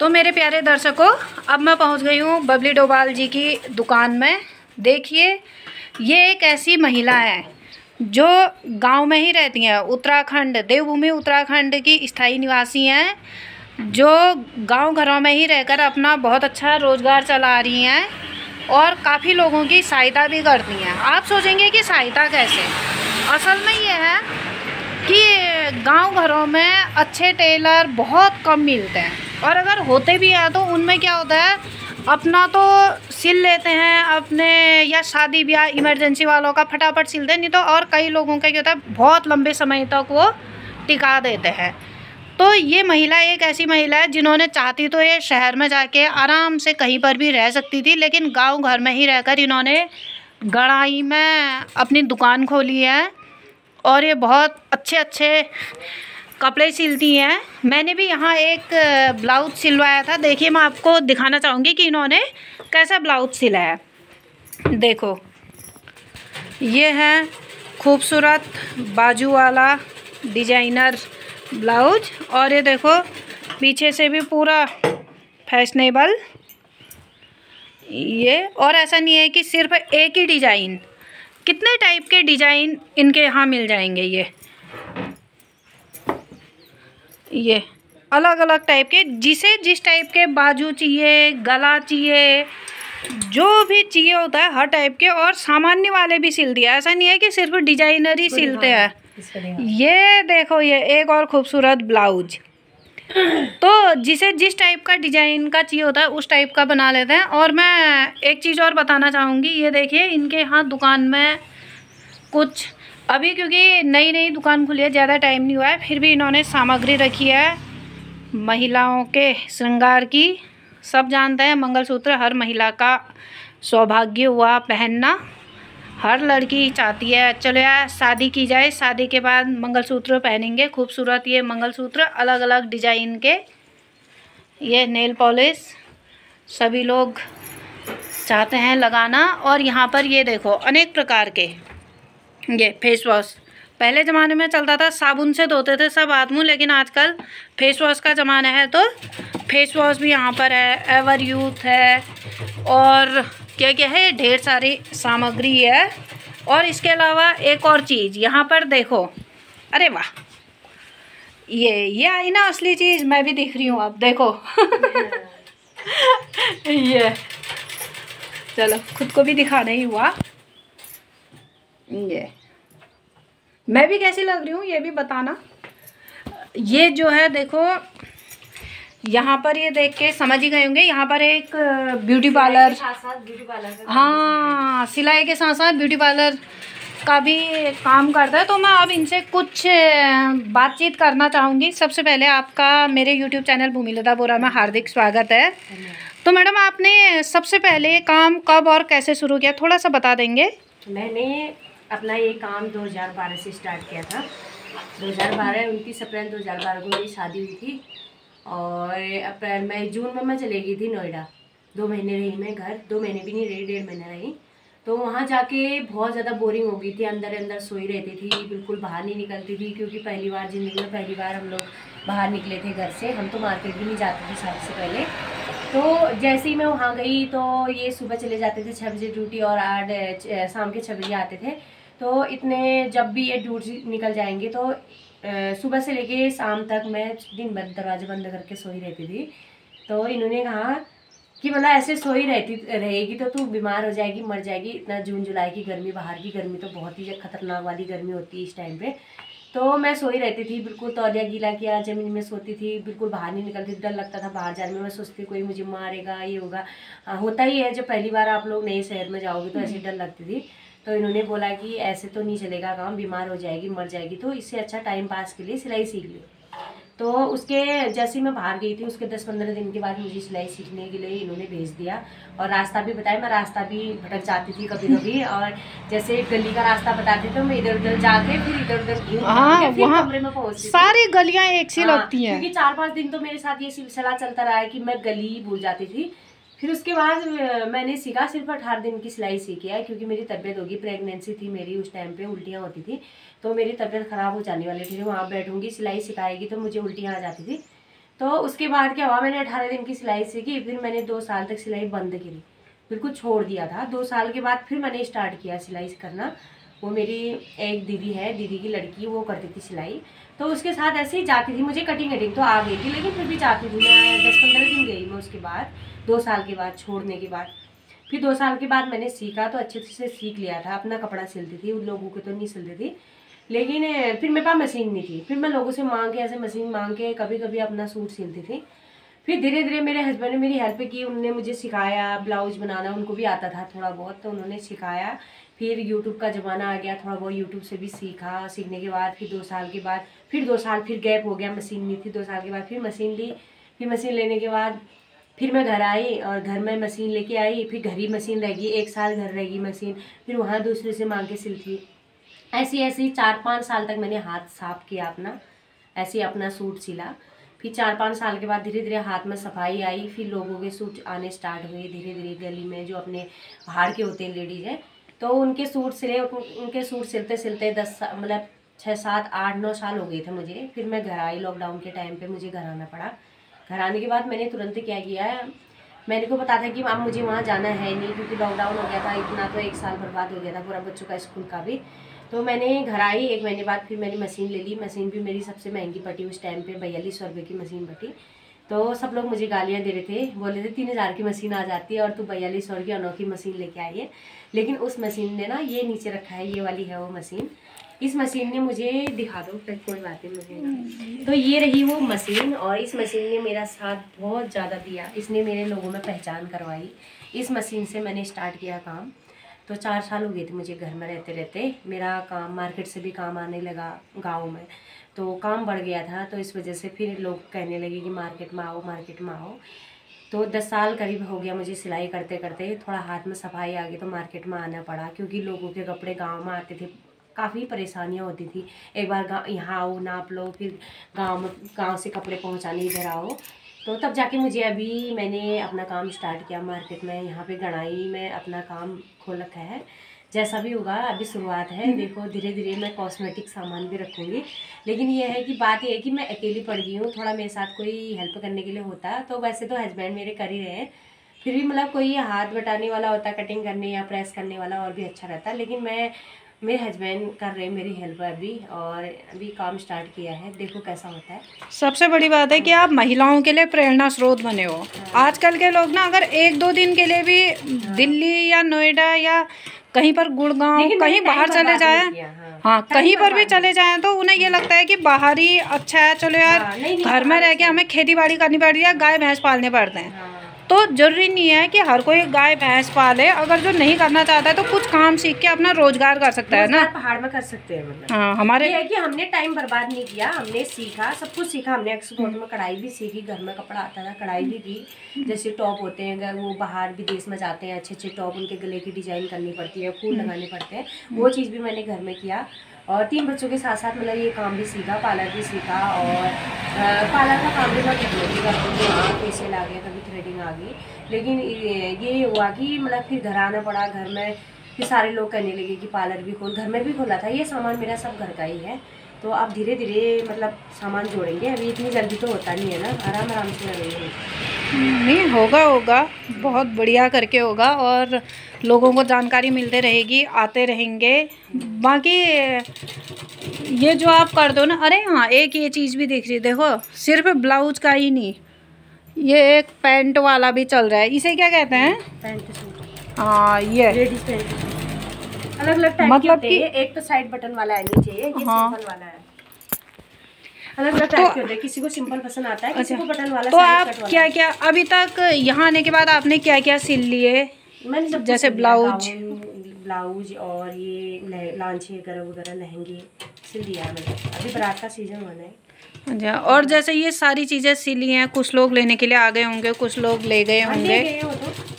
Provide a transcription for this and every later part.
तो मेरे प्यारे दर्शकों, अब मैं पहुंच गई हूं बबली डोभाल जी की दुकान में। देखिए, ये एक ऐसी महिला है जो गांव में ही रहती हैं। उत्तराखंड, देवभूमि उत्तराखंड की स्थायी निवासी हैं, जो गांव घरों में ही रहकर अपना बहुत अच्छा रोज़गार चला रही हैं और काफ़ी लोगों की सहायता भी करती हैं। आप सोचेंगे कि सहायता कैसे? असल में ये है कि गांव घरों में अच्छे टेलर बहुत कम मिलते हैं, और अगर होते भी हैं तो उनमें क्या होता है, अपना तो सिल लेते हैं अपने, या शादी ब्याह इमरजेंसी वालों का फटाफट सिलते हैं, नहीं तो और कई लोगों का क्या होता है, बहुत लंबे समय तक वो टिका देते हैं। तो ये महिला एक ऐसी महिला है जिन्होंने चाहती तो ये शहर में जाके आराम से कहीं पर भी रह सकती थी, लेकिन गांव घर में ही रहकर इन्होंने गढ़ाई में अपनी दुकान खोली है और ये बहुत अच्छे अच्छे कपड़े सिलती हैं। मैंने भी यहाँ एक ब्लाउज सिलवाया था। देखिए, मैं आपको दिखाना चाहूँगी कि इन्होंने कैसा ब्लाउज सिला है। देखो, ये है खूबसूरत बाजू वाला डिजाइनर ब्लाउज, और ये देखो पीछे से भी पूरा फैशनेबल ये। और ऐसा नहीं है कि सिर्फ एक ही डिज़ाइन, कितने टाइप के डिज़ाइन इनके यहाँ मिल जाएंगे। ये अलग अलग टाइप के, जिसे जिस टाइप के बाजू चाहिए, गला चाहिए, जो भी चाहिए होता है हर टाइप के। और सामान्य वाले भी सिल दिया, ऐसा नहीं है कि सिर्फ डिजाइनर ही सिलते हैं। ये देखो, ये एक और खूबसूरत ब्लाउज। तो जिसे जिस टाइप का डिजाइन का चाहिए होता है उस टाइप का बना लेते हैं। और मैं एक चीज़ और बताना चाहूँगी, ये देखिए इनके यहाँ दुकान में कुछ अभी, क्योंकि नई नई दुकान खुली है, ज़्यादा टाइम नहीं हुआ है, फिर भी इन्होंने सामग्री रखी है महिलाओं के श्रृंगार की। सब जानते हैं मंगलसूत्र हर महिला का सौभाग्य हुआ पहनना। हर लड़की चाहती है चलो यार शादी की जाए, शादी के बाद मंगलसूत्र पहनेंगे। खूबसूरत ये मंगलसूत्र अलग अलग डिजाइन के, ये नेल पॉलिश सभी लोग चाहते हैं लगाना। और यहाँ पर ये देखो अनेक प्रकार के ये फेस वॉश। पहले ज़माने में चलता था साबुन से धोते थे सब हाथ मुँह, लेकिन आजकल फेस वॉश का ज़माना है, तो फेस वॉश भी यहाँ पर है। एवर यूथ है और क्या क्या है, ढेर सारी सामग्री है। और इसके अलावा एक और चीज़ यहाँ पर देखो, अरे वाह, ये आई ना असली चीज़, मैं भी दिख रही हूँ अब देखो। ये चलो खुद को भी दिखाना ही हुआ। ये मैं भी कैसी लग रही हूँ ये भी बताना। ये जो है देखो, यहाँ पर ये देख के समझ ही गए होंगे, यहाँ पर एक ब्यूटी पार्लर, हाँ सिलाई के साथ साथ ब्यूटी पार्लर का भी काम करता है। तो मैं अब इनसे कुछ बातचीत करना चाहूँगी। सबसे पहले आपका मेरे YouTube चैनल भूमिलता बोरा में हार्दिक स्वागत है। तो मैडम, आपने सबसे पहले काम कब और कैसे शुरू किया, थोड़ा सा बता देंगे? मैंने अपना ये काम 2012 से स्टार्ट किया था। 2012 29 अप्रैल 2012 को मेरी शादी हुई थी, और अप्रैल में जून में मैं चली गई थी नोएडा। 2 महीने रही मैं घर, 2 महीने भी नहीं रही, 1.5 महीना रही। तो वहाँ जाके बहुत ज़्यादा बोरिंग हो गई थी, अंदर अंदर सोई रहती थी, बिल्कुल बाहर नहीं निकलती थी। क्योंकि पहली बार ज़िंदगी में पहली बार हम लोग बाहर निकले थे घर से। हम तो मार्केट भी नहीं जाते थे शादी से पहले। तो जैसे ही मैं वहाँ गई तो ये सुबह चले जाते थे 6 बजे ड्यूटी, और 8 शाम के 6 बजे आते थे। तो इतने जब भी ये ड्यूटी निकल जाएंगे तो सुबह से लेके शाम तक मैं दिन भर दरवाजे बंद करके सोई रहती थी। तो इन्होंने कहा कि मतलब ऐसे सोई रहेगी तो तू बीमार हो जाएगी, मर जाएगी। इतना जून जुलाई की गर्मी, बाहर की गर्मी तो बहुत ही खतरनाक वाली गर्मी होती है इस टाइम पे। तो मैं सोई रहती थी, बिल्कुल तौलिया गीला किया ज़मीन में सोती थी, बिल्कुल बाहर नहीं निकलती। डर लगता था बाहर जाने में, मैं सोचती कोई मुझे मारेगा, ये होगा। होता ही है, जब पहली बार आप लोग नए शहर में जाओगे तो ऐसे डर लगती थी। तो इन्होंने बोला कि ऐसे तो नहीं चलेगा काम, बीमार हो जाएगी, मर जाएगी, तो इससे अच्छा टाइम पास के लिए सिलाई सीख लो। तो उसके जैसे ही मैं बाहर गई थी, उसके 10-15 दिन के बाद मुझे सिलाई सीखने के लिए इन्होंने भेज दिया। और रास्ता भी बताया, मैं रास्ता भी भटक जाती थी कभी कभी। और जैसे गली का रास्ता बताती तो मैं इधर उधर जाके फिर इधर उधर घूम फिर कमरे में पहुंचती। सारी गलियां एक सी लगती हैं, क्योंकि 4-5 दिन तो मेरे साथ ये सिलसिला चलता रहा है कि मैं गली ही भूल जाती थी। फिर उसके बाद मैंने सीखा, सिर्फ 18 दिन की सिलाई सीखी है। क्योंकि मेरी तबीयत होगी, प्रेगनेंसी थी मेरी उस टाइम पे, उल्टियाँ होती थी, तो मेरी तबियत ख़राब हो जाने वाली थी। वहाँ बैठूंगी, सिलाई सिखाएगी तो मुझे उल्टियाँ आ जाती थी। तो उसके बाद क्या हुआ, मैंने 18 दिन की सिलाई सीखी, फिर मैंने 2 साल तक सिलाई बंद करी, बिल्कुल छोड़ दिया था। 2 साल के बाद फिर मैंने स्टार्ट किया सिलाई करना। वो मेरी एक दीदी है, दीदी की लड़की, वो करती थी सिलाई, तो उसके साथ ऐसे ही जाती थी। मुझे कटिंग तो आ गई थी, लेकिन फिर भी जाती थी मैं। 10-15 दिन गई मैं उसके बाद, 2 साल के बाद छोड़ने के बाद। फिर 2 साल के बाद मैंने सीखा, तो अच्छे से सीख लिया था। अपना कपड़ा सिलती थी, उन लोगों के तो नहीं सिलती थी, लेकिन फिर मेरे पास मशीन नहीं थी। फिर मैं लोगों से मांग के, ऐसे मशीन मांग के कभी कभी अपना सूट सिलती थी। फिर धीरे धीरे मेरे हस्बैंड ने मेरी हेल्प की, उन्होंने मुझे सिखाया ब्लाउज बनाना, उनको भी आता था थोड़ा बहुत, तो उन्होंने सिखाया। फिर यूट्यूब का ज़माना आ गया, थोड़ा बहुत यूट्यूब से भी सीखा। सीखने के बाद फिर 2 साल के बाद, फिर 2 साल फिर गैप हो गया, मशीन नहीं थी। 2 साल के बाद फिर मशीन ली। फिर मशीन लेने के बाद फिर मैं घर आई, और घर में मशीन लेके आई। फिर घर ही मशीन रहेगी, 1 साल घर रहेगी मशीन, फिर वहाँ दूसरे से मांग के सिलती। ऐसी ऐसी 4-5 साल तक मैंने हाथ साफ किया अपना, ऐसे अपना सूट सिला। फिर 4-5 साल के बाद धीरे धीरे हाथ में सफाई आई। फिर लोगों के सूट आने स्टार्ट हुए धीरे धीरे। गली में जो अपने बाहर के होते हैं लेडीज़ हैं, तो उनके सूट सिले। उनके सूट सिलते सिलते 10 मतलब 6-7-8-9 साल हो गए थे मुझे। फिर मैं घर आई, लॉकडाउन के टाइम पे मुझे घर आना पड़ा। घर आने के बाद मैंने तुरंत क्या किया है, मैंने को पता था कि अब मुझे वहाँ जाना है नहीं, क्योंकि लॉकडाउन हो गया था। इतना तो 1 साल बर्बाद हो गया था पूरा, बच्चों का स्कूल का भी। तो मैंने घर आई 1 महीने बाद, फिर मैंने मशीन ले ली। मशीन भी मेरी सबसे महंगी पटी उस टाइम पे, 4200 रुपये की मशीन पटी। तो सब लोग मुझे गालियाँ दे रहे थे, बोले थे 3000 की मशीन आ जाती है और तू 4200 की अनोखी मशीन लेके आई है। लेकिन उस मशीन ने ना, ये नीचे रखा है, ये वाली है वो मशीन। इस मशीन ने मुझे दिखा दो, फिर कोई बात नहीं मुझे। तो ये रही वो मशीन, और इस मशीन ने मेरा साथ बहुत ज़्यादा दिया। इसने मेरे लोगों में पहचान करवाई। इस मशीन से मैंने स्टार्ट किया काम। तो 4 साल हो गए थे मुझे घर में रहते रहते। मेरा काम मार्केट से भी काम आने लगा गांव में, तो काम बढ़ गया था। तो इस वजह से फिर लोग कहने लगे कि मार्केट में आओ, मार्केट में आओ। तो 10 साल करीब हो गया मुझे सिलाई करते करते। थोड़ा हाथ में सफाई आ गई तो मार्केट में आना पड़ा, क्योंकि लोगों के कपड़े गांव में आते थे, काफ़ी परेशानियां होती थी। एक बार यहाँ आओ नाप लो, फिर गांव से कपड़े पहुँचाने इधर आओ। तो तब जाके मुझे, अभी मैंने अपना काम स्टार्ट किया मार्केट में। यहाँ पे गढ़ाई में अपना काम खोल रखा है। जैसा भी होगा, अभी शुरुआत है, देखो धीरे धीरे मैं कॉस्मेटिक सामान भी रखूँगी। लेकिन ये है कि बात ये है कि मैं अकेली पड़ गई हूँ, थोड़ा मेरे साथ कोई हेल्प करने के लिए होता। तो वैसे तो हस्बैंड मेरे कर ही रहे हैं, फिर भी मतलब कोई हाथ बटाने वाला होता, कटिंग करने या प्रेस करने वाला, और भी अच्छा रहता। लेकिन मेरे हस्बैंड कर रहे हैं मेरी हेल्प अभी, और अभी काम स्टार्ट किया है, देखो कैसा होता है। सबसे बड़ी बात है कि आप महिलाओं के लिए प्रेरणा स्रोत बने हो। आजकल के लोग ना, अगर 1-2 दिन के लिए भी दिल्ली या नोएडा या कहीं पर गुड़गांव, कहीं बाहर चले जाएं, हाँ कहीं पर भी चले जाएं, तो उन्हें ये लगता है कि बाहर ही अच्छा है। चलो यार, घर में रह के हमें खेती बाड़ी करनी पड़ती है, गाय भैंस पालने पड़ते हैं। तो जरूरी नहीं है कि हर कोई गाय भैंस पाले। अगर जो नहीं करना चाहता है तो कुछ काम सीख के अपना रोजगार कर सकता है ना, पहाड़ में कर सकते हैं। मतलब हाँ, हमारे ये है कि हमने टाइम बर्बाद नहीं किया, हमने सीखा, सब कुछ सीखा। हमने एक्सपोर्ट में कढ़ाई भी सीखी, घर में कपड़ा आता था, कढ़ाई भी की। जैसे टॉप होते हैं, अगर वो बाहर विदेश में जाते हैं, अच्छे अच्छे टॉप, उनके गले की डिजाइन करनी पड़ती है, फूल लगाने पड़ते हैं, वो चीज़ भी मैंने घर में किया। और 3 बच्चों के साथ साथ मतलब ये काम भी सीखा, पार्लर भी सीखा। और पार्लर का काम भी मैं कर लेती करती हूँ, फेशियल आ गया, कभी थ्रेडिंग आ गई। लेकिन ये हुआ कि मतलब फिर घर आना पड़ा। घर में फिर सारे लोग कहने लगे कि पार्लर भी खोल। घर में भी खोला था, ये सामान मेरा सब घर का ही है। तो अब धीरे धीरे मतलब सामान जोड़ेंगे, अभी इतनी जल्दी तो होता नहीं है ना, आराम आराम से लगेंगे। नहीं, होगा बहुत बढ़िया करके होगा, और लोगों को जानकारी मिलते रहेगी, आते रहेंगे। बाकी ये जो आप कर दो ना, अरे हाँ, एक ये चीज़ भी दिख रही, देखो सिर्फ ब्लाउज का ही नहीं, ये एक पैंट वाला भी चल रहा है। इसे क्या कहते हैं? Pant suit. हाँ, ये लेडीज पैंट अलग अलग टाइप मतलब कि एक तो साइड बटन वाला है नीचे, ये सिंपल वाला है। अलग अलग टाइप के होते हैं, किसी को सिंपल पसंद आता है, किसी को बटन वाला। तो आप क्या क्या अभी तक यहाँ आने के बाद आपने क्या क्या सिल लिए? मैंने सब जैसे ब्लाउज और ये लांचे वगैरह लहंगे सिल दिया है मैंने। अभी बारात का सीजन होना है। अच्छा, और जैसे ये सारी चीज़ें सिली हैं, कुछ लोग लेने के लिए आ गए होंगे, कुछ लोग ले गए होंगे,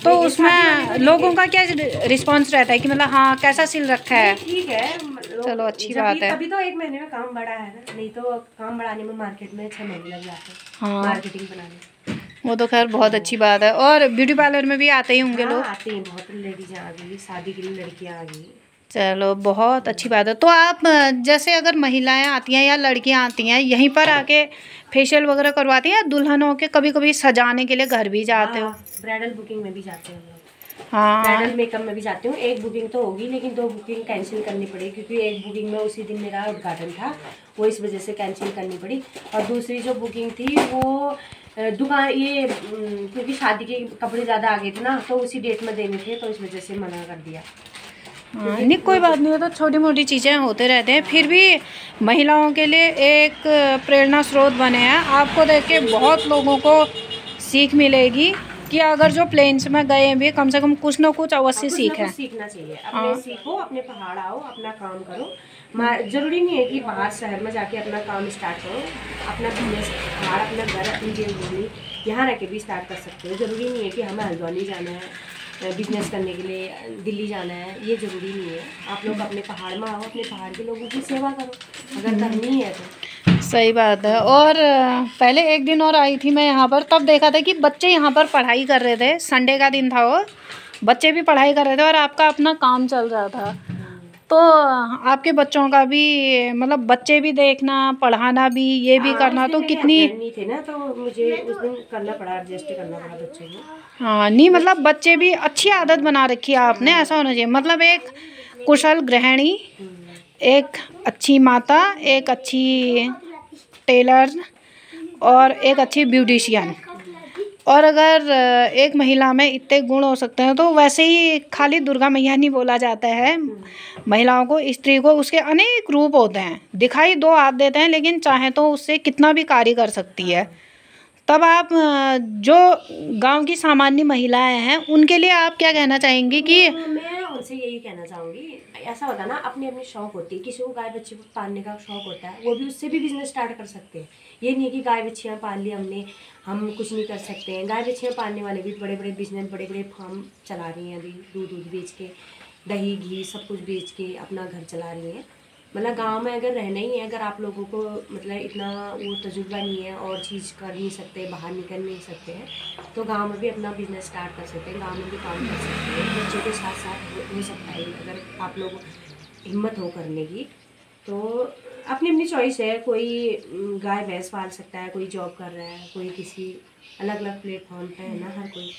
तो उसमें लोगों का क्या रिस्पांस रहता है कि मतलब हाँ कैसा सिल रखा है? ठीक है, चलो अच्छी बात है। अभी तो 1 महीने में काम बढ़ा है ना, नहीं तो काम बढ़ाने में मार्केट में 6 महीने लग जाते हैं। हाँ, मार्केटिंग बनाने, वो तो खैर बहुत अच्छी बात है। और ब्यूटी पार्लर में भी आते ही होंगे लोग? आते हैं, बहुत लेडीज आ गई, शादी के लिए लड़कियाँ आ गई। चलो बहुत अच्छी बात है। तो आप जैसे अगर महिलाएं आती हैं या लड़कियां आती हैं यहीं पर आके फेशियल वगैरह करवाती हैं या दुल्हनों के कभी कभी सजाने के लिए घर भी जाते हो? ब्राइडल बुकिंग में भी जाते हैं। हाँ, ब्राइडल मेकअप में भी जाती हूँ। एक बुकिंग तो होगी लेकिन 2 बुकिंग कैंसिल करनी पड़ी क्योंकि एक बुकिंग में उसी दिन मेरा उद्घाटन था, वो इस वजह से कैंसिल करनी पड़ी। और दूसरी जो बुकिंग थी वो दुकान ये क्योंकि शादी के कपड़े ज़्यादा आ गए थे ना, तो उसी डेट में देने थे, तो इस वजह से मना कर दिया। हाँ, नहीं कोई बात नहीं है, तो छोटी मोटी चीज़ें होते रहते हैं। फिर भी महिलाओं के लिए एक प्रेरणा स्रोत बने हैं। आपको देख के बहुत लोगों को सीख मिलेगी कि अगर जो प्लेन्स में गए भी कम से कम कुछ ना कुछ अवश्य सीखें। सीखना चाहिए, अपने सीखो, अपने पहाड़ आओ, अपना काम करो। जरूरी नहीं है कि बाहर शहर में जाके अपना काम स्टार्ट करो। अपना बिजनेस बाहर, अपना घर, अपनी देवभूमि यहाँ रह के भी स्टार्ट कर सकते हो। जरूरी नहीं है कि हमें हल्द्वानी जाना है बिजनेस करने के लिए, दिल्ली जाना है, ये ज़रूरी नहीं है। आप लोग अपने पहाड़ में आओ, अपने पहाड़ के लोगों की सेवा करो अगर करनी है तो। सही बात है। और पहले एक दिन और आई थी मैं यहाँ पर, तब देखा था कि बच्चे यहाँ पर पढ़ाई कर रहे थे। संडे का दिन था वो, बच्चे भी पढ़ाई कर रहे थे और आपका अपना काम चल रहा था। तो आपके बच्चों का भी मतलब बच्चे भी देखना, पढ़ाना भी, ये भी करना, तो कितनी नहीं थे ना, तो मुझे उस दिन करना पड़ा, एडजस्ट करना पड़ा बच्चे को। हाँ, नहीं मतलब बच्चे भी अच्छी आदत बना रखी है आपने, ऐसा होना चाहिए। मतलब एक कुशल गृहिणी, एक अच्छी माता, एक अच्छी टेलर और एक अच्छी ब्यूटिशियन। और अगर एक महिला में इतने गुण हो सकते हैं तो वैसे ही खाली दुर्गा मैया नहीं बोला जाता है महिलाओं को, स्त्री को उसके अनेक रूप होते हैं। दिखाई 2 हाथ देते हैं लेकिन चाहे तो उससे कितना भी कार्य कर सकती है। तब आप जो गांव की सामान्य महिलाएं हैं उनके लिए आप क्या कहना चाहेंगी? कि मैं उनसे यही कहना चाहूँगी, ऐसा होता है ना, अपनी अपनी शौक होती है। किसी को गाय बच्चे पालने का शौक होता है, वो भी उससे भी बिजनेस स्टार्ट कर सकते हैं। ये नहीं है कि गाय बच्चियाँ पाल ली हमने, हम कुछ नहीं कर सकते हैं। गाय बच्चियाँ पालने वाले भी बड़े बड़े बिजनेस, बड़े बड़े फार्म चला रही हैं अभी, दूध बेच के, दही घी सब कुछ बेच के अपना घर चला रही हैं। मतलब गांव में अगर रहना ही है, अगर आप लोगों को मतलब इतना वो तजुर्बा नहीं है और चीज़ कर नहीं सकते, बाहर निकल नहीं सकते हैं, तो गांव में भी अपना बिजनेस स्टार्ट कर सकते हैं, गांव में भी काम कर सकते हैं। बच्चों के साथ साथ हो सकता है अगर आप लोग हिम्मत हो करने की, तो अपनी अपनी चॉइस है। कोई गाय भैंस पाल सकता है, कोई जॉब कर रहा है, कोई किसी अलग अलग प्लेटफॉर्म पे है ना, हर कोई।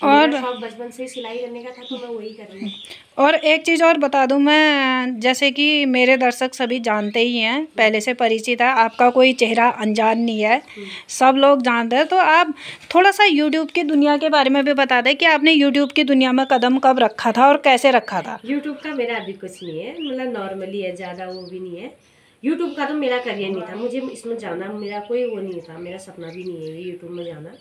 और शौक बचपन से सिलाई करने का था तो मैं वही कर रही हूँ। और एक चीज़ और बता दूं मैं, जैसे कि मेरे दर्शक सभी जानते ही हैं, पहले से परिचित है, आपका कोई चेहरा अनजान नहीं है, सब लोग जानते हैं। तो आप थोड़ा सा यूट्यूब की दुनिया के बारे में भी बता दें कि आपने यूट्यूब की दुनिया में कदम कब रखा था और कैसे रखा था? यूट्यूब का मेरा अभी कुछ नहीं है, मतलब नॉर्मली है, ज़्यादा वो भी नहीं है। यूट्यूब का तो मेरा करियर नहीं था, मुझे इसमें जाना मेरा कोई वो नहीं था, मेरा सपना भी नहीं है ये यूट्यूब में जाना।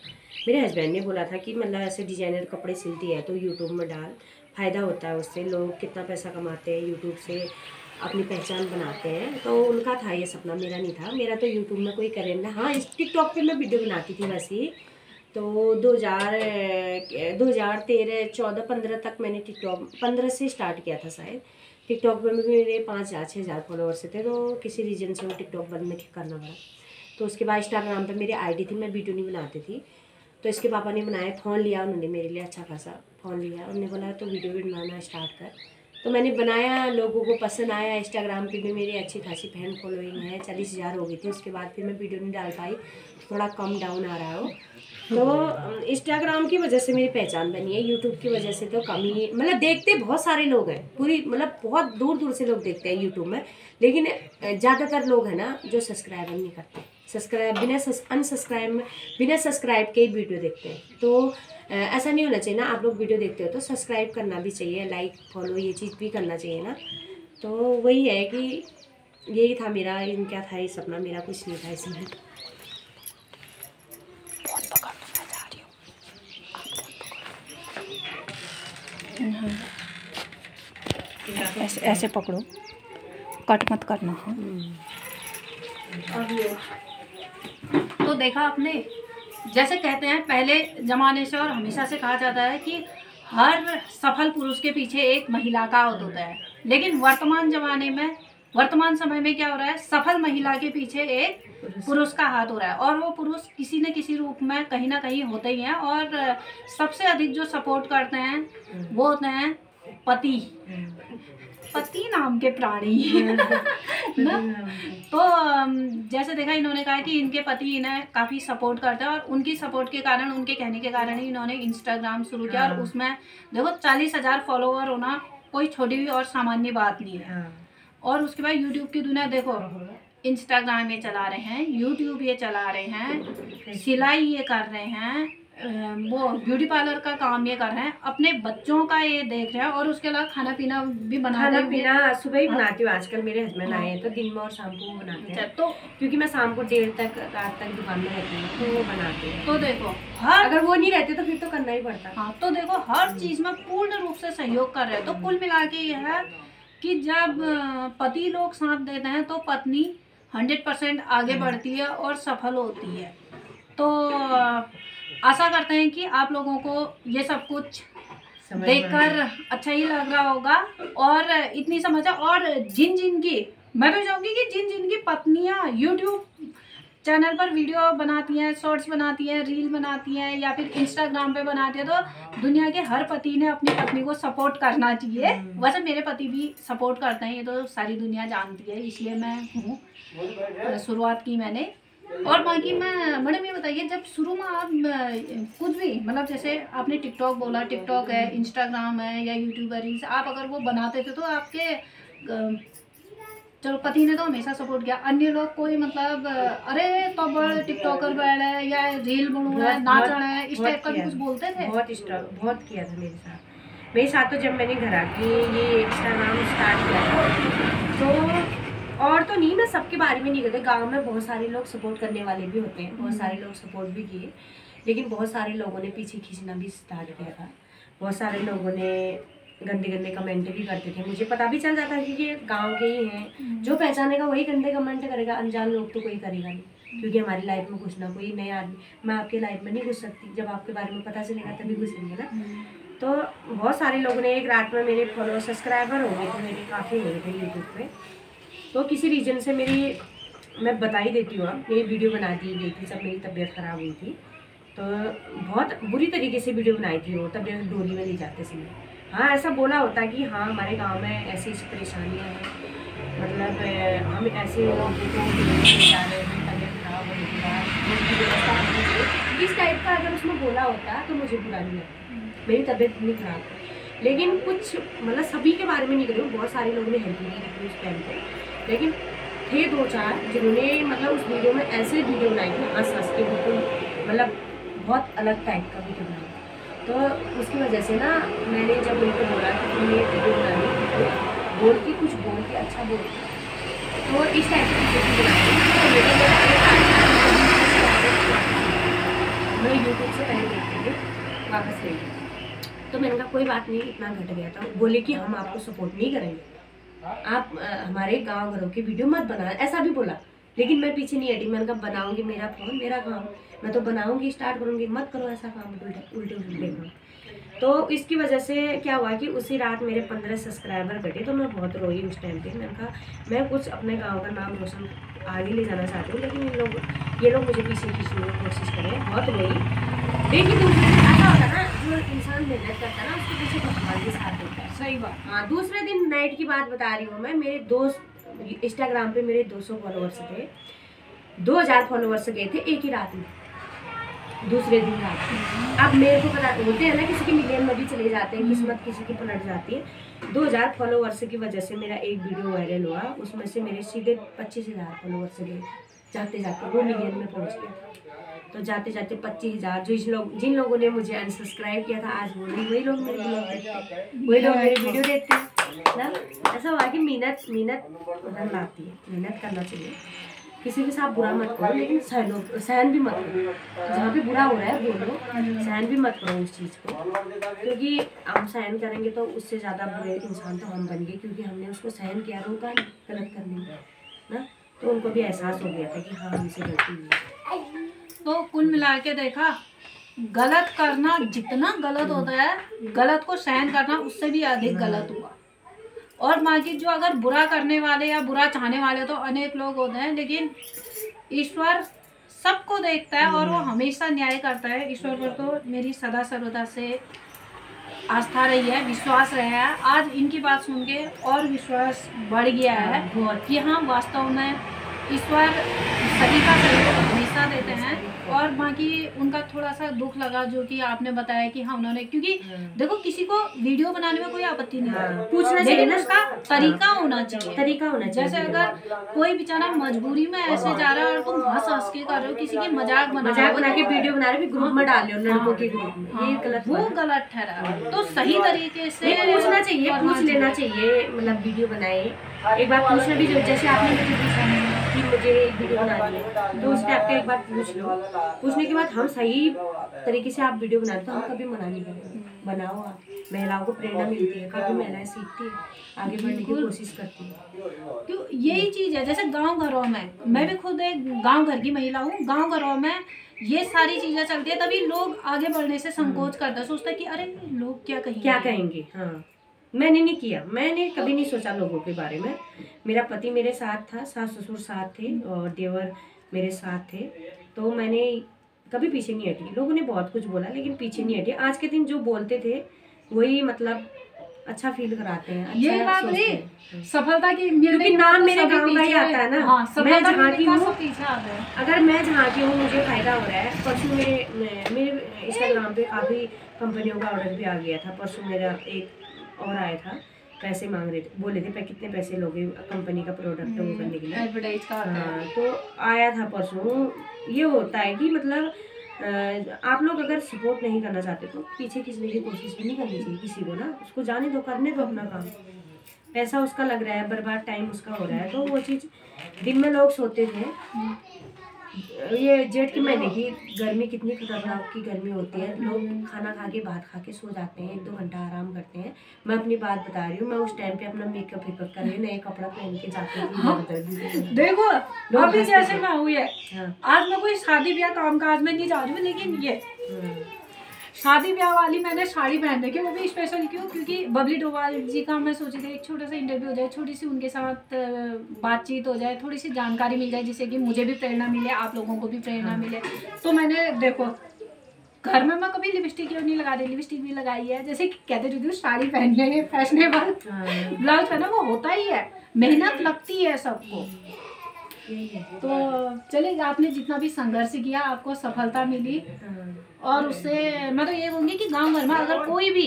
मेरे हस्बैंड ने बोला था कि मतलब ऐसे डिजाइनर कपड़े सिलती है तो यूट्यूब में डाल, फ़ायदा होता है उससे, लोग कितना पैसा कमाते हैं यूट्यूब से, अपनी पहचान बनाते हैं। तो उनका था ये सपना, मेरा नहीं था। मेरा तो यूट्यूब में कोई करियर नहीं। हाँ, इस टिकटॉक पे मैं वीडियो बनाती थी वैसे ही, तो 2013, 14, 15 तक मैंने टिकटॉक, 15 से स्टार्ट किया था शायद। टिकटॉक में भी मेरे 5,000 6,000 फॉलोअर्स थे, तो किसी रीजन से वो टिकटॉक बंद करना पड़ा। तो उसके बाद इंस्टाग्राम पे मेरी आईडी थी, मैं वीडियो नहीं बनाती थी। तो इसके पापा ने बनाया, फ़ोन लिया उन्होंने मेरे लिए, अच्छा खासा फ़ोन लिया, उन्होंने बोला तो वीडियो भी बनाना स्टार्ट कर। तो मैंने बनाया, लोगों को पसंद आया। इंस्टाग्राम पे भी मेरी अच्छी खासी फैन फॉलोइंग है, 40,000 हो गई थी। उसके बाद फिर मैं वीडियो नहीं डाल पाई, थोड़ा कम डाउन आ रहा हो। तो इंस्टाग्राम की वजह से मेरी पहचान बनी है, यूट्यूब की वजह से तो कम ही, मतलब देखते बहुत सारे लोग हैं, पूरी मतलब बहुत दूर दूर से लोग देखते हैं यूट्यूब में, लेकिन ज़्यादातर लोग हैं ना जो सब्सक्राइब नहीं करते, सब्सक्राइब बिना सब्सक्राइब के ही वीडियो देखते हैं। तो ऐसा नहीं होना चाहिए ना, आप लोग वीडियो देखते हो तो सब्सक्राइब करना भी चाहिए, लाइक फॉलो ये चीज़ भी करना चाहिए ना। तो वही है कि यही था मेरा, क्या था ये सपना, मेरा कुछ नहीं था इसमें। ऐसे ऐसे पकड़ो, कट मत करना। हाँ, तो देखा आपने, जैसे कहते हैं पहले ज़माने से और हमेशा से कहा जाता है कि हर सफल पुरुष के पीछे एक महिला का हाथ होता है, लेकिन वर्तमान समय में क्या हो रहा है, सफल महिला के पीछे एक पुरुष का हाथ हो रहा है। और वो पुरुष किसी न किसी रूप में कहीं ना कहीं होते ही हैं। और सबसे अधिक जो सपोर्ट करते हैं वो होते हैं पति। पति नाम के प्राणी ना। तो जैसे देखा, इन्होंने कहा कि इनके पति इन्हें काफ़ी सपोर्ट करते हैं और उनकी सपोर्ट के कारण, उनके कहने के कारण ही इन्होंने इंस्टाग्राम शुरू किया। और उसमें देखो 40,000 फॉलोवर होना कोई छोटी हुई और सामान्य बात नहीं है। और उसके बाद यूट्यूब की दुनिया देखो, इंस्टाग्राम ये चला रहे हैं, यूट्यूब ये चला रहे हैं, सिलाई ये कर रहे हैं, वो ब्यूटी पार्लर का काम ये कर रहे हैं, अपने बच्चों का ये देख रहे हैं, और उसके अलावा खाना पीना भी बनाते हैं। खाना पीना सुबह ही बनाती हूँ आजकल। मेरे हस्बैंड आए हैं तो दिन में और शाम को वो बनाते हैं। तो क्योंकि मैं शाम को देर तक, रात तक दुकान में रहती हूँ तो वो बनाते हैं। तो देखो अगर वो नहीं रहते तो फिर तो करना ही पड़ता। हाँ, तो देखो हर चीज में पूर्ण रूप से सहयोग कर रहे हैं। तो कुल मिला के ये है कि जब पति लोग साथ देते हैं तो पत्नी 100% आगे बढ़ती है और सफल होती है। तो आशा करते हैं कि आप लोगों को ये सब कुछ देखकर अच्छा ही लग रहा होगा। और इतनी समझ है, और जिन की मैं तो चाहूँगी कि जिन की पत्नियाँ यूट्यूब चैनल पर वीडियो बनाती हैं, शॉर्ट्स बनाती हैं, रील बनाती हैं, या फिर इंस्टाग्राम पे बनाती हैं, तो दुनिया के हर पति ने अपनी पत्नी को सपोर्ट करना चाहिए। वैसे मेरे पति भी सपोर्ट करते हैं, ये तो सारी दुनिया जानती है, इसलिए मैं हूँ, शुरुआत की मैंने। और बाकी मैं मैडम ये बताइए, जब शुरू में आप कुछ भी, मतलब जैसे आपने टिकटॉक बोला, टिकटॉक है, इंस्टाग्राम है या यूट्यूब है, रील्स, आप अगर वो बनाते थे तो आपके चलो पति ने तो हमेशा सपोर्ट किया, अन्य लोग कोई मतलब अरे तो बड़ टिकटॉकर बैठ है या रील बनू है, नाचन है, इस टाइप का भी कुछ बोलते थे? बहुत किया था मेरे साथ तो जब मैंने घर आके ये इंस्टाग्राम स्टार्ट किया था तो, और तो नहीं, मैं सबके बारे में नहीं कहते। गांव में बहुत सारे लोग सपोर्ट करने वाले भी होते हैं, बहुत सारे लोग सपोर्ट भी किए, लेकिन बहुत सारे लोगों ने पीछे खींचना भी स्टार्ट किया था। बहुत सारे लोगों ने गंदे गंदे कमेंट भी करते थे। मुझे पता भी चल जाता कि ये गांव के ही हैं, जो पहचानेगा वही गंदे कमेंट करेगा, अनजान लोग तो कोई करेगा नहीं। क्योंकि हमारी लाइफ में कुछ ना कोई नया आदमी, मैं आपके लाइफ में नहीं घुस सकती, जब आपके बारे में पता चलेगा तभी घुसेंगे ना। तो बहुत सारे लोगों ने एक रात में मेरे फॉलोअर, सब्सक्राइबर हो गए थे मेरे, काफ़ी हो गए थे यूट्यूब पे। तो किसी रीजन से मैं बता ही देती हूँ, आप मेरी वीडियो बना दी गई थी जब मेरी तबीयत ख़राब हुई थी, तो बहुत बुरी तरीके से वीडियो बनाई थी वो, तबीयत डोली में ले जाते समय। हाँ, ऐसा बोला होता कि हाँ हमारे गांव में ऐसी ऐसी परेशानियाँ हैं, मतलब हम ऐसे लोगों को जा रहे हैं, तबीयत खराब होने के बाद उनकी व्यवस्था करनी चाहिए, इस टाइप का अगर उसमें बोला होता तो मुझे बुरा नहीं लगता। मेरी तबीयत इतनी खराब है, लेकिन कुछ मतलब सभी के बारे में नहीं करूँ, बहुत सारे लोगों ने हेल्प नहीं की उस टाइम पर, लेकिन थे 2-4 जिन्होंने मतलब उस वीडियो में ऐसे वीडियो बनाई थी हंस हंस के, बिल्कुल मतलब बहुत अलग टाइप का वीडियो बनाई। तो उसकी वजह से ना मैंने जब उनको बोला कि तुम ये वीडियो बनानी है, बोल के कुछ बोल के अच्छा बोल, तो इस टाइप की वीडियो बनाई। मैं यूट्यूब से पहले देखती थी, वापस ले गई, तो मैंने कहा कोई बात नहीं, इतना घट गया था। बोले कि हम आपको सपोर्ट नहीं करेंगे, आप हमारे गांव घरों की वीडियो मत बनाना, ऐसा भी बोला। लेकिन मैं पीछे नहीं हटी, मैंने कहा बनाऊंगी, मेरा फोन मेरा काम, मैं तो बनाऊंगी, स्टार्ट करूंगी, मत करो ऐसा काम, उल्टे काम। तो इसकी वजह से क्या हुआ कि उसी रात मेरे 15 सब्सक्राइबर घटे, तो मैं बहुत रोई उस टाइम पे। मैंने कहा मैं कुछ अपने गाँव का नाम रोशन आगे ले जाना चाहती हूँ, लेकिन ये लोग मुझे पीछे खींचने की कोशिश करें, बहुत रोई। लेकिन ऐसा होता है ना, जो इंसान मेहनत करता है ना उसके पीछे भगवान के साथ होता है। सही बात। हाँ, दूसरे दिन नाइट की बात बता रही हूँ मैं, मेरे दोस्त इंस्टाग्राम पे मेरे 200 फॉलोअर्स थे, 2000 फॉलोअर्स गए थे एक ही रात में, दूसरे दिन रात। अब मेरे को पता होते हैं ना, किसी के मिलियन में भी चले जाते हैं, किस्मत किसी की पलट जाती है। 2000 फॉलोअर्स की वजह से मेरा एक वीडियो वायरल हुआ, उसमें से मेरे सीधे 25,000 फॉलोअर्स गए, जाते जाते वो मिलियन में पहुँच गया। तो जाते जाते 25,000, जिन लोगों ने मुझे अनसब्सक्राइब किया था, आज वही लोग मेरे ब्लॉग देखते, वही लोग मेरी वीडियो देखते हैं ना। ऐसा हुआ कि मेहनत रंग लाती है, मेहनत करना चाहिए। किसी के साथ बुरा मत करो, लेकिन सहन भी मत करो, जहाँ पे बुरा हो रहा है बोलो, सहन भी मत करो उस चीज़ को, क्योंकि हम सहन करेंगे तो उससे ज़्यादा बुरे इंसान तो हम बन गए, क्योंकि हमने उसको सहन किया, रोका नहीं गलत करने में ना। तो उनको भी एहसास हो गया था कि हाँ हमसे गलती हुई। तो कुल मिला के देखा, गलत करना जितना गलत होता है, गलत को सहन करना उससे भी अधिक गलत हुआ। और बाकी जो अगर बुरा करने वाले या बुरा चाहने वाले तो अनेक लोग होते हैं, लेकिन ईश्वर सबको देखता है और वो हमेशा न्याय करता है। ईश्वर पर तो मेरी सदा सर्वदा से आस्था रही है, विश्वास रहा है। आज इनकी बात सुन के और विश्वास बढ़ गया है कि हाँ वास्तव में ईश्वर सभी का सहयोग हमेशा देते हैं। और बाकी उनका थोड़ा सा दुख लगा जो कि आपने बताया कि हाँ उन्होंने, क्योंकि देखो किसी को वीडियो बनाने में कोई आपत्ति नहीं है, पूछना चाहिए ना, उसका तरीका होना चाहिए, तरीका होना चाहिए। जैसे अगर कोई बेचारा मजबूरी में ऐसे जा रहा है और तुम हंस के कर रहे हो, किसी की मजाक बना के वीडियो बना रहे, ग्रुप में डाल रहे हो लड़कों के ग्रुप में, ये गलत, वो गलत ठहरा। तो सही तरीके से पूछना चाहिए, पूछ लेना चाहिए, मतलब वीडियो बनाए एक बार पूछना भी जरूरी। जैसे आपने मुझे पूछा कि मुझे एक वीडियो बनानी है, तो उसने आपके एक बार पूछ लो, पूछने के बाद हम सही तरीके से आप वीडियो बनाते तो हम कभी मना नहीं करेंगे। बनाओ आप, महिलाओं को प्रेरणा मिलती है, काफ़ी महिलाएं सीखती है, आगे बढ़ने की कोशिश करती है। क्यों यही चीज़ है, जैसे गांव घरों में, मैं भी खुद एक गांव घर की महिला हूँ, गांव घरों में ये सारी चीज़ें चलती है, तभी लोग आगे बढ़ने से संकोच करते हैं, सोचते हैं कि अरे लोग क्या कहेंगे। हाँ, मैंने नहीं किया, मैंने कभी नहीं सोचा लोगों के बारे में। मेरा पति मेरे साथ था, सास ससुर साथ थे और देवर मेरे साथ थे, तो मैंने कभी पीछे नहीं हटी। लोगों ने बहुत कुछ बोला लेकिन पीछे नहीं हटी। आज के दिन जो बोलते थे वही मतलब अच्छा फील कराते हैं, ये बात नहीं सफलता की, क्योंकि नाम मेरे गांव का ही आता है ना। हाँ, मैं जहाँ की हूँ, है। अगर मैं जहाँ की हूँ मुझे फायदा हो रहा है। परसों मेरे इंस्टाग्राम पे काफ़ी कंपनियों का ऑर्डर भी आ गया था। परसों मेरा एक और आया था, पैसे मांग रहे थे, बोले थे कितने पैसे लोगे कंपनी का प्रोडक्ट वो करने के लिए, एडवर्टाइज का। हाँ, तो आया था परसों। ये होता है कि मतलब आप लोग अगर सपोर्ट नहीं करना चाहते तो पीछे खींचने की कोशिश भी नहीं करनी चाहिए किसी को ना, उसको जाने दो, करने दो अपना काम। पैसा उसका लग रहा है, बर्बाद टाइम उसका हो रहा है, तो वो चीज़। दिन में लोग सोते थे, ये जेठ के महीने की गर्मी कितनी खतरनाक की गर्मी होती है, लोग खाना खा के भात खा के सो जाते हैं, 1-2 घंटा आराम करते हैं। मैं अपनी बात बता रही हूँ, मैं उस टाइम पे अपना मेकअप कर रही हूँ, नए कपड़ा पहन के जाती हूँ। देखो अभी जैसे मैं हुई है, आज मैं कोई शादी ब्याह काम काज में नहीं जा रही हूँ, लेकिन ये शादी ब्याह वाली मैंने साड़ी पहन रखी है, वो भी स्पेशल क्यों, क्योंकि बबली डोभाल जी का मैं सोची थी एक छोटा सा इंटरव्यू हो जाए, छोटी सी उनके साथ बातचीत हो जाए, थोड़ी सी जानकारी मिल जाए, जिससे कि मुझे भी प्रेरणा मिले, आप लोगों को भी प्रेरणा मिले। तो मैंने देखो घर में मैं कभी लिपस्टिक नहीं लगा रही, लिपस्टिक भी लगाई है, जैसे कहते रहती हूँ साड़ी पहन है, फैशनेबल ब्लाउज पहना, वो होता ही है, मेहनत लगती है सबको। तो चलिए, आपने जितना भी संघर्ष किया आपको सफलता मिली, और उससे मैं तो ये कहूँगी कि गांव घर में अगर कोई भी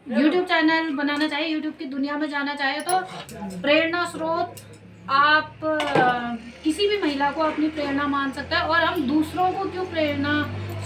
YouTube चैनल बनाना चाहे, YouTube की दुनिया में जाना चाहे, तो प्रेरणा स्रोत आप किसी भी महिला को अपनी प्रेरणा मान सकता है। और हम दूसरों को क्यों प्रेरणा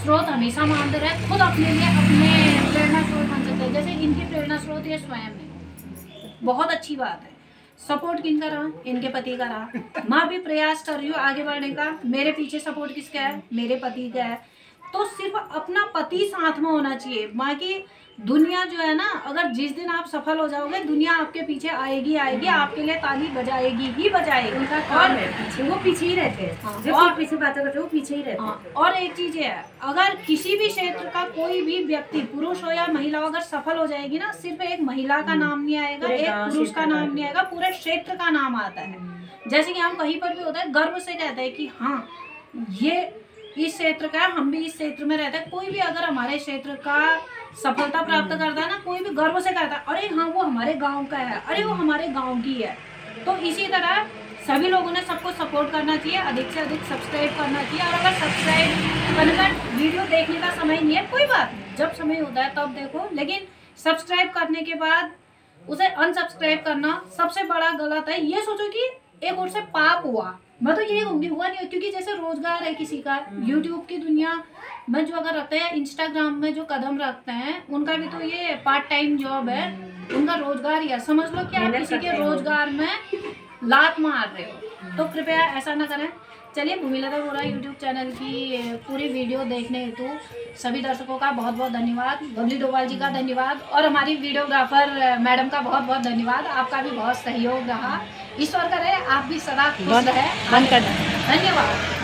स्रोत हमेशा मानते रहे, खुद अपने लिए अपने प्रेरणा स्रोत मान सकते हैं। जैसे इनकी प्रेरणा स्रोत ये स्वयं है, बहुत अच्छी बात है। सपोर्ट किनका रहा, इनके पति का रहा। मैं भी प्रयास कर रही हूँ आगे बढ़ने का, मेरे पीछे सपोर्ट किसका है, मेरे पति का है। तो सिर्फ अपना पति साथ में होना चाहिए, बाकी दुनिया जो है ना, अगर जिस दिन आप सफल हो जाओगे, दुनिया आपके पीछे आएगी, आपके लिए ताली बजाएगी ही बजाएगी। उनका काम है पीछे, वो पीछे ही रहते हैं। हाँ, जो और पीछे बातें करते हैं वो पीछे ही रहते हैं। हाँ, और एक चीज है, अगर किसी भी क्षेत्र का कोई भी व्यक्ति, पुरुष हो या महिला हो, अगर सफल हो जाएगी ना, सिर्फ एक महिला का नाम नहीं आएगा, एक पुरुष का नाम नहीं आएगा, पूरे क्षेत्र का नाम आता है। जैसे कि हम कहीं पर भी होता है, गर्व से कहते हैं कि हाँ ये इस क्षेत्र का, हम भी इस क्षेत्र में रहते हैं। कोई भी अगर हमारे क्षेत्र का सफलता प्राप्त करता है ना, कोई भी गर्व से कहता है अरे हाँ वो हमारे गांव का है, अरे वो हमारे गांव की है। तो इसी तरह सभी लोगों ने सबको सपोर्ट करना चाहिए, अधिक से अधिक सब्सक्राइब करना चाहिए। और अगर सब्सक्राइब करकर वीडियो देखने का समय नहीं है, कोई बात नहीं, जब समय होता है तब देखो, लेकिन सब्सक्राइब करने के बाद उसे अनसब्सक्राइब करना सबसे बड़ा गलत है। ये सोचो कि एक और से पाप हुआ, मैं तो यही कहूँगी हुआ नहीं, क्योंकि जैसे रोजगार है किसी का, यूट्यूब की दुनिया में जो अगर रखते हैं, इंस्टाग्राम में जो कदम रखते हैं, उनका भी तो ये पार्ट टाइम जॉब है, उनका रोजगार ही है। समझ लो कि आप किसी के रोजगार में लात मार रहे हो, तो कृपया ऐसा ना करें। चलिए, भूमिलता बोरा यूट्यूब चैनल की पूरी वीडियो देखने हेतु सभी दर्शकों का बहुत बहुत धन्यवाद, बबली डोभाल जी का धन्यवाद, और हमारी वीडियोग्राफर मैडम का बहुत बहुत धन्यवाद। आपका भी बहुत सहयोग रहा। ईश्वर करे आप भी सदा खुश रहे। धन्यवाद।